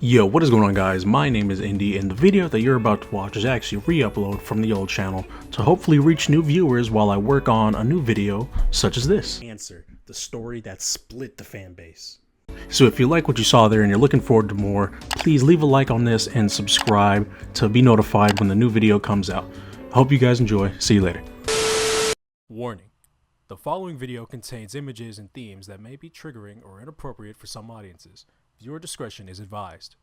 Yo, what is going on, guys? My name is Indy, and the video that you're about to watch is actually re-upload from the old channel to hopefully reach new viewers while I work on a new video such as this. Answer: the story that split the fan base. So if you like what you saw there and you're looking forward to more, please leave a like on this and subscribe to be notified when the new video comes out. I hope you guys enjoy. See you later. Warning: the following video contains images and themes that may be triggering or inappropriate for some audiences. Viewer discretion is advised.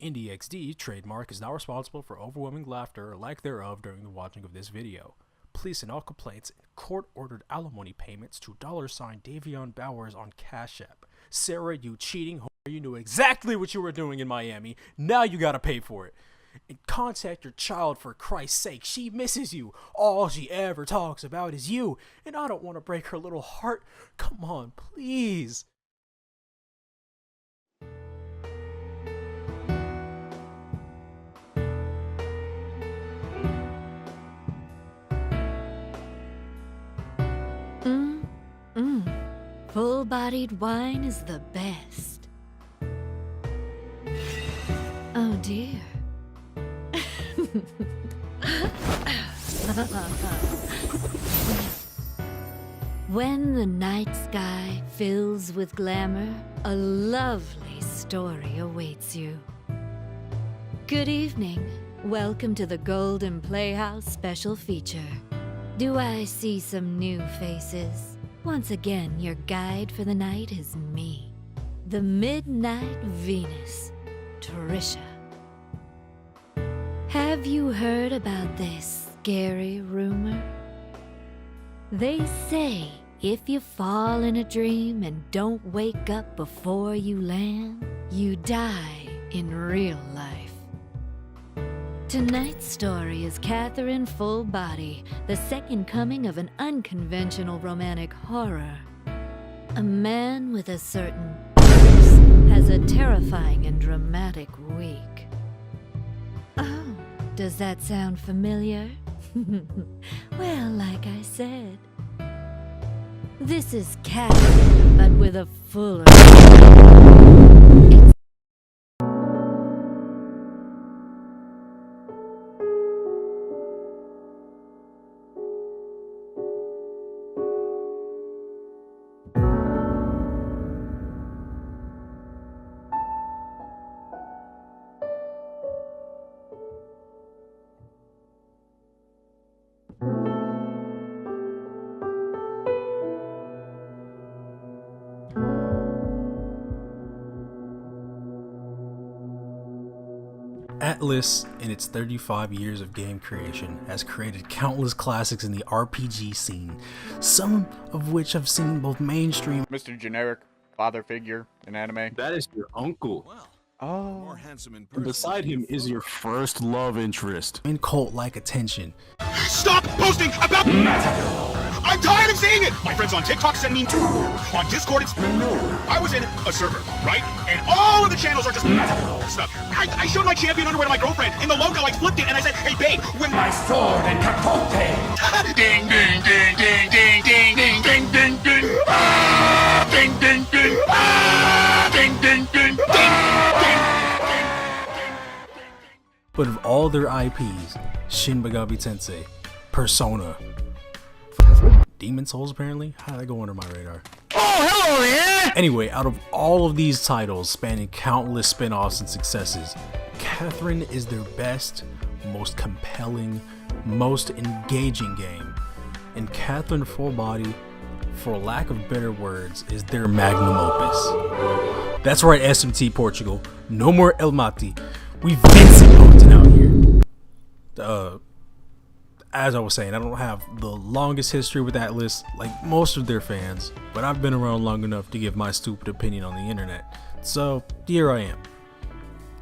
IndyyXD trademark is not responsible for overwhelming laughter or lack thereof during the watching of this video. Please send all complaints and court-ordered alimony payments to $Davion Bowers on Cash App. Sarah, you cheating whore, you knew exactly what you were doing in Miami. Now you gotta pay for it. And contact your child, for Christ's sake. She misses you. All she ever talks about is you. And I don't want to break her little heart. Come on, please. Full-bodied wine is the best. Oh dear. When the night sky fills with glamour, a lovely story awaits you. Good evening. Welcome to the Golden Playhouse special feature. Do I see some new faces? Once again, your guide for the night is me, the Midnight Venus, Trisha. Have you heard about this scary rumor? They say if you fall in a dream and don't wake up before you land, you die in real life. Tonight's story is Catherine Full-Body, the second coming of an unconventional romantic horror. A man with a certain purse has a terrifying and dramatic week. Oh, does that sound familiar? Well, like I said, this is Catherine, but with a fuller... Atlus, in its 35 years of game creation, has created countless classics in the RPG scene, some of which have seen both mainstream Mr. Generic father figure in anime. That is your uncle. Oh. And beside him is your first love interest. and cult-like attention. Stop posting about I'm tired of seeing it! My friends on TikTok send me too. On Discord, it's I was in a server, right? And all of the channels are just stuff. I showed my champion underwear to my girlfriend. In the logo, I flipped it and I said, hey babe, when my sword and capote. Ding, ding, ding, ding, ding, ding, ding, ding, ding, ding. Ah, ding, ding, ding. Ah, ding, ding, ding, ding, ding. But of all their IPs, Shin Megami Tensei, Persona, Demon Souls apparently? How did that go under my radar? Oh, hello there! Anyway, out of all of these titles spanning countless spin-offs and successes, Catherine is their best, most compelling, most engaging game. And Catherine Full-Body, for lack of better words, is their magnum opus. That's right, SMT Portugal. No more El Mati. We Vincent Poten out here. As I was saying, I don't have the longest history with Atlus like most of their fans, but I've been around long enough to give my stupid opinion on the internet. So here I am.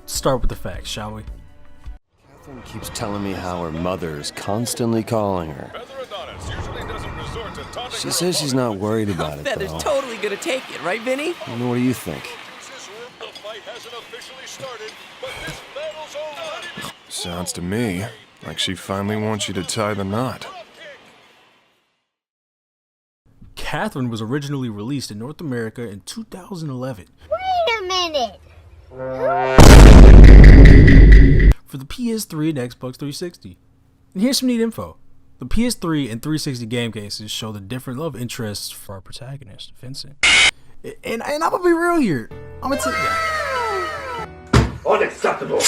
Let's start with the facts, shall we? Catherine keeps telling me how her mother is constantly calling her. She says she's not worried about it, Feather's though. totally gonna take it, right, Vinny? And what do you think? Sounds to me like she finally wants you to tie the knot. Catherine was originally released in North America in 2011. Wait a minute! for the PS3 and Xbox 360. And here's some neat info. The PS3 and 360 game cases show the different love interests for our protagonist, Vincent. And I'm gonna be real here. I'm gonna tell you. Unacceptable.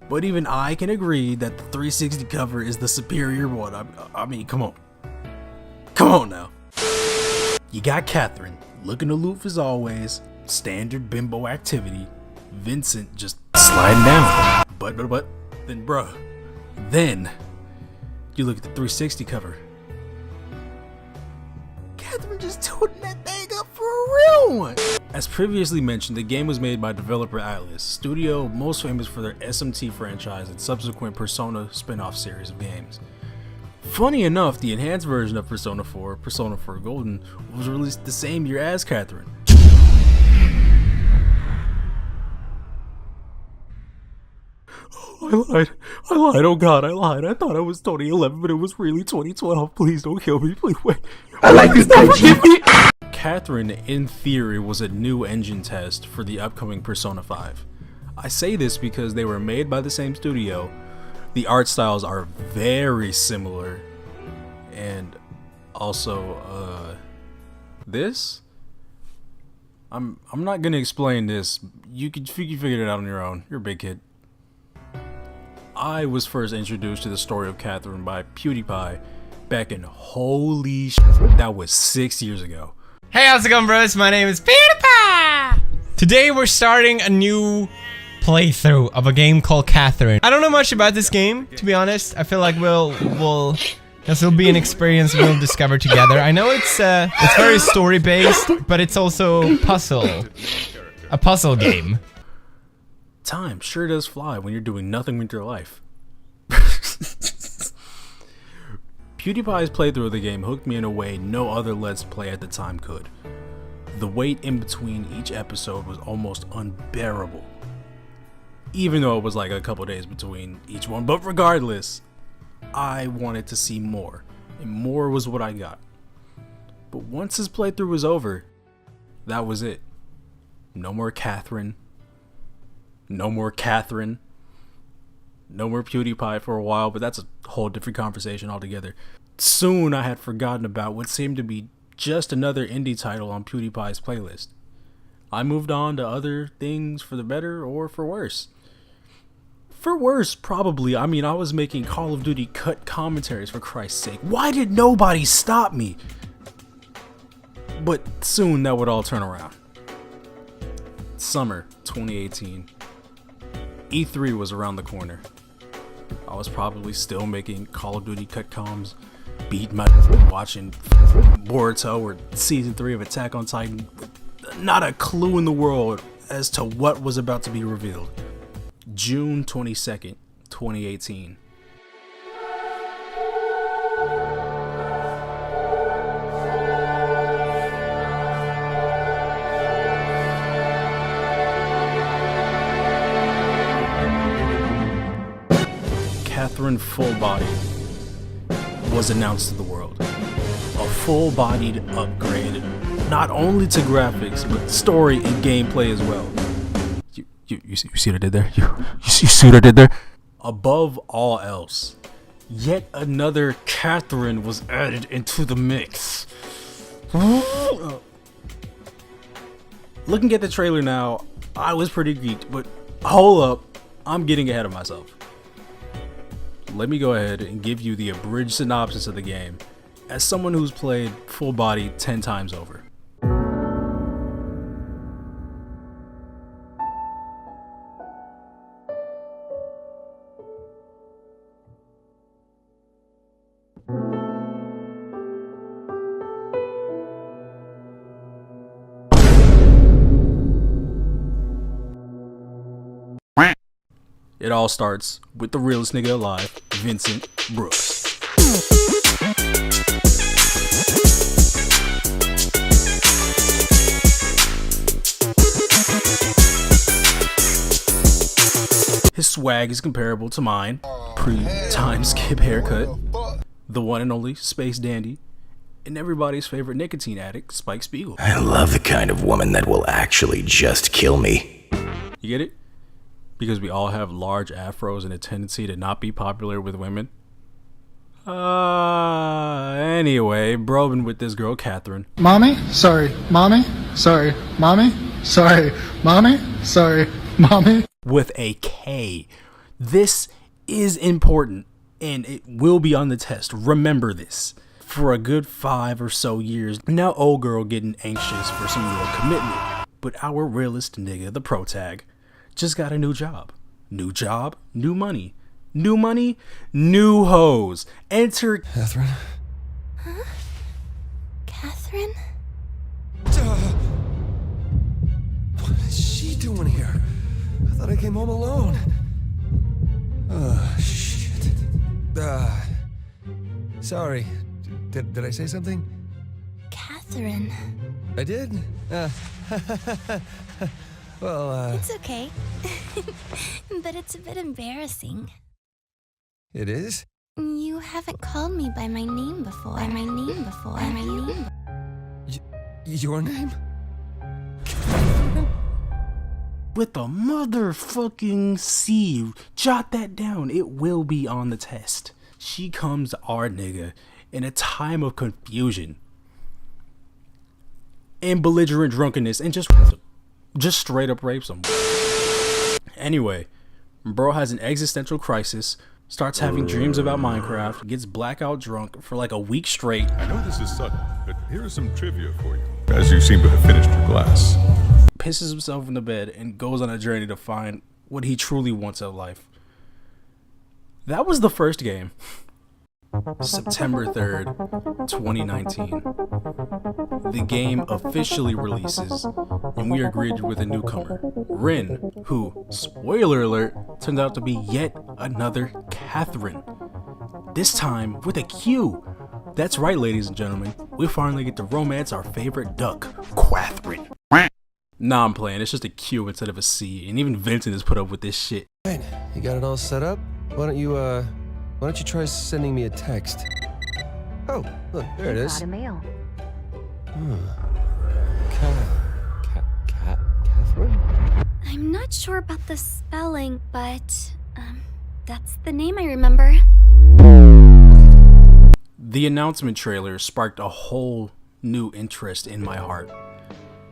But even I can agree that the 360 cover is the superior one. I mean, come on. Come on now. You got Catherine, looking aloof as always, standard bimbo activity. Vincent just sliding down. But, then bruh, then you look at the 360 cover. Catherine just tooting that thing up for a real one. As previously mentioned, the game was made by developer Atlus, studio most famous for their SMT franchise and subsequent Persona spin-off series of games. Funny enough, the enhanced version of Persona 4, Persona 4 Golden, was released the same year as Catherine. I lied, oh god, I lied. I thought it was 2011, but it was really 2012. Please don't kill me, please wait. Forgive me. Catherine, in theory, was a new engine test for the upcoming Persona 5. I say this because they were made by the same studio. The art styles are very similar, and also, this? I'm not gonna explain this. You can figure it out on your own. You're a big kid. I was first introduced to the story of Catherine by PewDiePie back in holy sh**, that was 6 years ago. Hey, how's it going, bros? My name is PewDiePie! Today we're starting a new playthrough of a game called Catherine. I don't know much about this game, to be honest. I feel like this will be an experience we'll discover together. I know it's very story-based, but it's also a puzzle game. Time sure does fly when you're doing nothing with your life. PewDiePie's playthrough of the game hooked me in a way no other Let's Play at the time could. The wait in between each episode was almost unbearable. Even though it was like a couple days between each one, but regardless, I wanted to see more, and more was what I got. But once his playthrough was over, that was it. No more Catherine. No more Catherine. No more PewDiePie for a while, but that's a whole different conversation altogether. Soon I had forgotten about what seemed to be just another indie title on PewDiePie's playlist. I moved on to other things for the better or for worse. For worse, probably. I mean, I was making Call of Duty cut commentaries, for Christ's sake. Why did nobody stop me? But soon that would all turn around. Summer 2018. E3 was around the corner. I was probably still making Call of Duty cut comms, beating my watching Boruto or Season 3 of Attack on Titan. Not a clue in the world as to what was about to be revealed. June 22nd, 2018. Catherine Full Body was announced to the world. A full-bodied upgrade, not only to graphics, but story and gameplay as well. You see what I did there? You see what I did there? Above all else, yet another Catherine was added into the mix. Looking at the trailer now, I was pretty geeked, but hold up, I'm getting ahead of myself. Let me go ahead and give you the abridged synopsis of the game, as someone who's played Full Body 10 times over. It all starts with the realest nigga alive, Vincent Brooks. His swag is comparable to mine, pre-time skip haircut, the one and only Space Dandy, and everybody's favorite nicotine addict, Spike Spiegel. I love the kind of woman that will actually just kill me. You get it? Because we all have large afros and a tendency to not be popular with women. Anyway, bro been with this girl, Catherine. Mommy? Sorry. Mommy? Sorry. Mommy? Sorry. Mommy? Sorry. Mommy? With a K. This is important, and it will be on the test. Remember this. For a good 5 or so years, now old girl getting anxious for some real commitment. But our realist nigga, the protag, just got a new job. New job, new money. New money, new hoes. Enter Catherine? Huh? Catherine? What is she doing here? I thought I came home alone. Shit. Sorry. Did I say something? Catherine. I did? Well, It's okay. But it's a bit embarrassing. It is? You haven't called me by my name before. Your name? with a motherfucking C. Jot that down. It will be on the test. She comes our nigga in a time of confusion and belligerent drunkenness and just straight up rapes him. Anyway, bro has an existential crisis, starts having dreams about Minecraft, gets blackout drunk for like a week straight. I know this is sudden, but here is some trivia for you, as you seem to have finished your glass. Pisses himself in the bed and goes on a journey to find what he truly wants out of life. That was the first game. September 3rd, 2019. The game officially releases, and we are greeted with a newcomer, Rin, who, spoiler alert, turned out to be yet another Catherine. This time with a Q. That's right, ladies and gentlemen, we finally get to romance our favorite duck, Catherine. Nah, I'm playing, it's just a Q instead of a C, and even Vincent has put up with this shit. Fine, you got it all set up? Why don't you try sending me a text? Oh, look, there it is. mail. Catherine? I'm not sure about the spelling, but that's the name I remember. The announcement trailer sparked a whole new interest in my heart.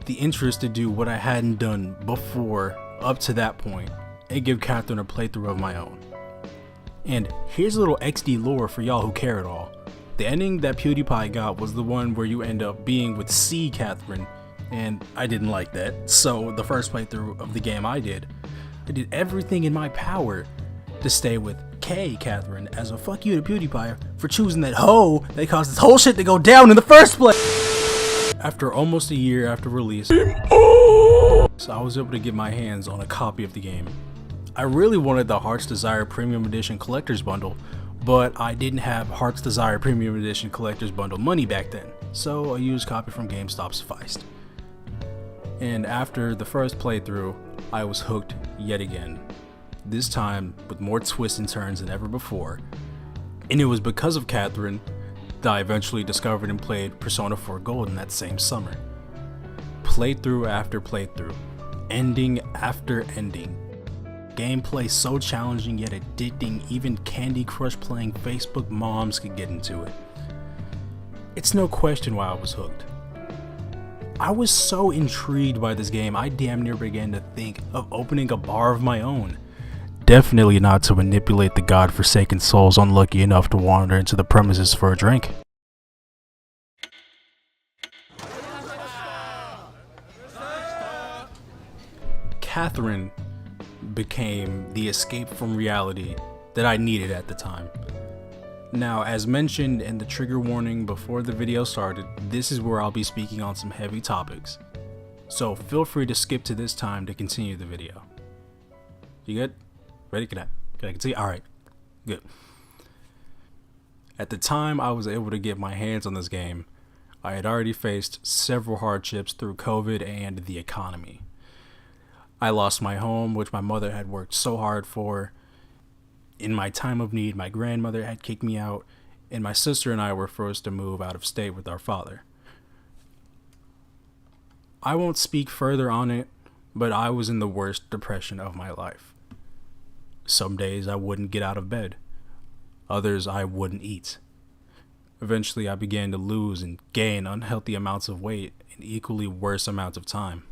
The interest to do what I hadn't done before up to that point and give Catherine a playthrough of my own. And here's a little XD lore for y'all who care at all. The ending that PewDiePie got was the one where you end up being with C Catherine, and I didn't like that. So the first playthrough of the game I did everything in my power to stay with K Catherine as a fuck you to PewDiePie for choosing that hoe that caused this whole shit to go down in the first place. After almost a year after release, so I was able to get my hands on a copy of the game. I really wanted the Heart's Desire Premium Edition Collector's Bundle, but I didn't have Heart's Desire Premium Edition Collector's Bundle money back then, so a used copy from GameStop sufficed. And after the first playthrough, I was hooked yet again, this time with more twists and turns than ever before, and it was because of Catherine that I eventually discovered and played Persona 4 Golden that same summer. Playthrough after playthrough, ending after ending. Gameplay so challenging yet addicting, even Candy Crush playing Facebook moms could get into it. It's no question why I was hooked. I was so intrigued by this game, I damn near began to think of opening a bar of my own. Definitely not to manipulate the godforsaken souls unlucky enough to wander into the premises for a drink. Catherine became the escape from reality that I needed at the time. Now, as mentioned in the trigger warning before the video started, this is where I'll be speaking on some heavy topics. So feel free to skip to this time to continue the video. You good? Ready? Can I continue? Alright, good. At the time I was able to get my hands on this game, I had already faced several hardships through COVID and the economy. I lost my home, which my mother had worked so hard for. In my time of need, my grandmother had kicked me out, and my sister and I were forced to move out of state with our father. I won't speak further on it, but I was in the worst depression of my life. Some days I wouldn't get out of bed. Others I wouldn't eat. Eventually I began to lose and gain unhealthy amounts of weight in equally worse amounts of time.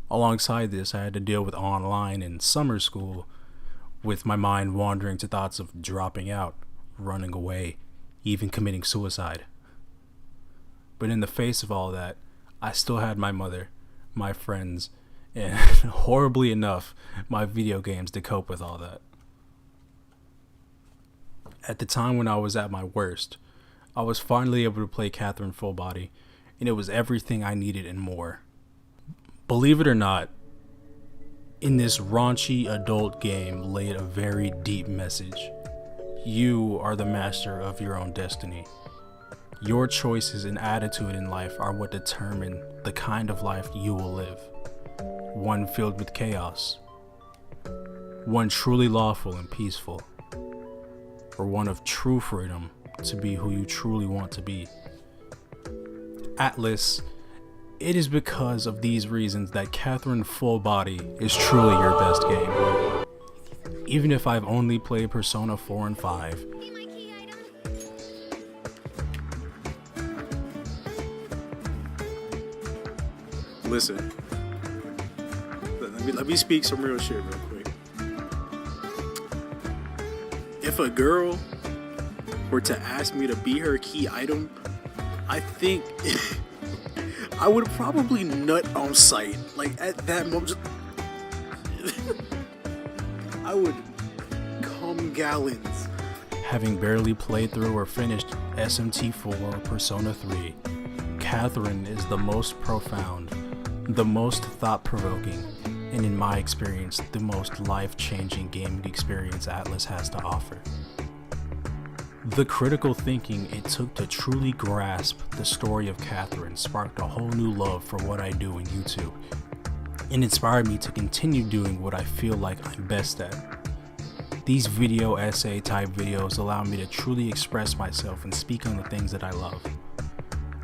Alongside this, I had to deal with online and summer school, with my mind wandering to thoughts of dropping out, running away, even committing suicide. But in the face of all that, I still had my mother, my friends, and horribly enough, my video games to cope with all that. At the time when I was at my worst, I was finally able to play Catherine full body, and it was everything I needed and more. Believe it or not, in this raunchy adult game laid a very deep message. You are the master of your own destiny. Your choices and attitude in life are what determine the kind of life you will live. One filled with chaos, one truly lawful and peaceful, or one of true freedom to be who you truly want to be. Atlus, it is because of these reasons that Catherine Full Body is truly your best game. Even if I've only played Persona 4 and 5, listen, let me speak some real shit real quick. If a girl were to ask me to be her key item, I think I would probably nut on sight. Like at that moment, I would come gallons. Having barely played through or finished SMT4 or Persona 3, Catherine is the most profound, the most thought-provoking, and in my experience, the most life-changing gaming experience Atlus has to offer. The critical thinking it took to truly grasp the story of Catherine sparked a whole new love for what I do in YouTube, and inspired me to continue doing what I feel like I'm best at. These video essay type videos allow me to truly express myself and speak on the things that I love.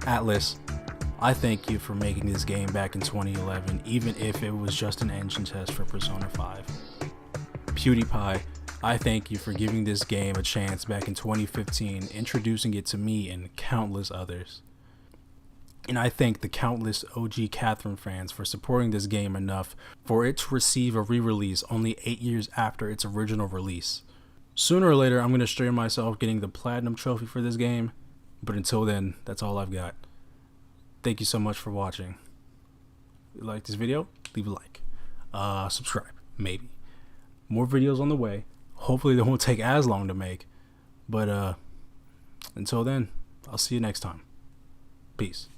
Atlus, I thank you for making this game back in 2011, even if it was just an engine test for Persona 5. PewDiePie, I thank you for giving this game a chance back in 2015, introducing it to me and countless others. And I thank the countless OG Catherine fans for supporting this game enough for it to receive a re-release only 8 years after its original release. Sooner or later, I'm going to stream myself getting the Platinum Trophy for this game, but until then, that's all I've got. Thank you so much for watching. If you like this video, leave a like. Subscribe, maybe. More videos on the way. Hopefully they won't take as long to make. But until then, I'll see you next time. Peace.